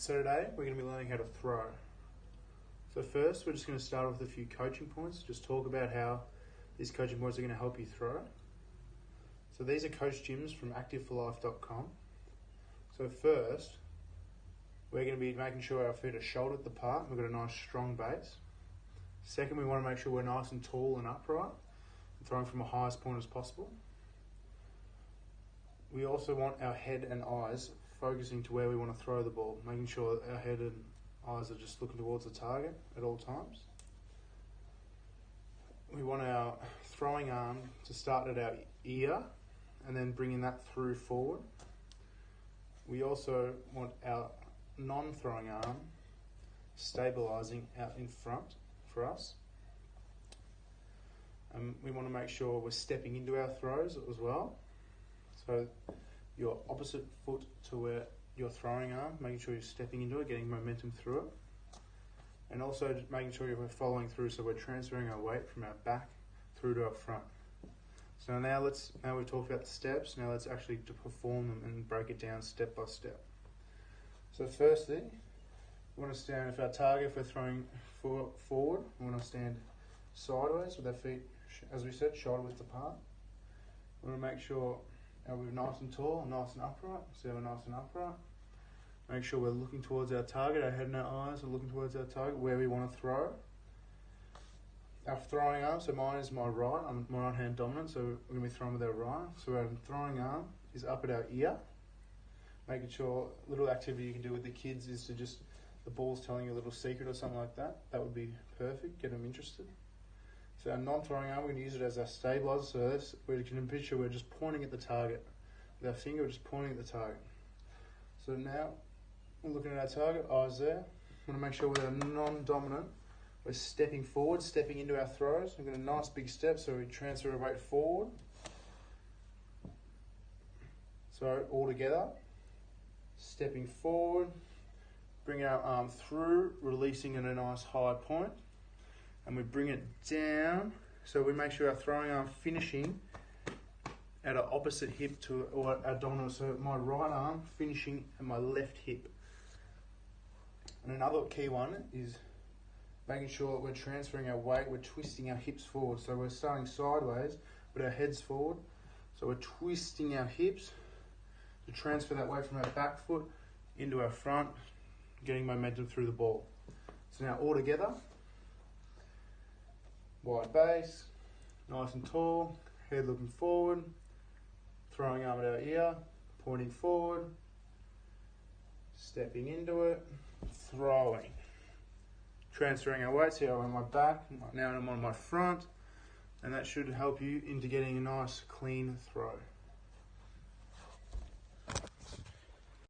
So today we're going to be learning how to throw. So first we're just going to start with a few coaching points, just talk about how these coaching points are going to help you throw. So these are Coach Jim's from activeforlife.com. So first we're going to be making sure our feet are shoulder width apart, we've got a nice strong base. Second, we want to make sure we're nice and tall and upright, and throwing from the highest point as possible. We also want our head and eyes focusing to where we want to throw the ball, making sure that our head and eyes are just looking towards the target at all times. We want our throwing arm to start at our ear and then bringing that through forward. We also want our non-throwing arm stabilising out in front for us. We want to make sure we're stepping into our throws as well. So your opposite foot to where your throwing arm, making sure you're stepping into it, getting momentum through it. And also just making sure we're following through, so we're transferring our weight from our back through to our front. So now we've talked about the steps, now let's actually to perform them and break it down step by step. So firstly, we want to stand, if our target, if we're throwing forward, we want to stand sideways with our feet, as we said, shoulder width apart. We want to make sure we're nice and tall and nice and upright, so we're nice and upright. Make sure we're looking towards our target, our head and our eyes are looking towards our target, where we want to throw. Our throwing arm, so mine is my right, I'm my right hand dominant, so we're going to be throwing with our right. So our throwing arm is up at our ear. Making sure, a little activity you can do with the kids is to just, the ball's telling you a little secret or something like that. That would be perfect, get them interested. So our non-throwing arm, we're going to use it as our stabiliser. So this, we can picture we're just pointing at the target. With our finger, we're just pointing at the target. So now, we're looking at our target, eyes there. We want to make sure with our non-dominant, we're stepping forward, stepping into our throws. We've got a nice big step, so we transfer our weight forward. So all together, stepping forward, bring our arm through, releasing at a nice high point. And we bring it down, so we make sure our throwing arm finishing at our opposite hip to our dominant, so my right arm finishing at my left hip. And another key one is making sure that we're transferring our weight, we're twisting our hips forward. So we're starting sideways, but our head's forward. So we're twisting our hips to transfer that weight from our back foot into our front, getting momentum through the ball. So now all together, wide base, nice and tall, head looking forward, throwing arm at our ear, pointing forward, stepping into it, throwing. Transferring our weight, so I'm on my back, now I'm on my front, and that should help you into getting a nice clean throw.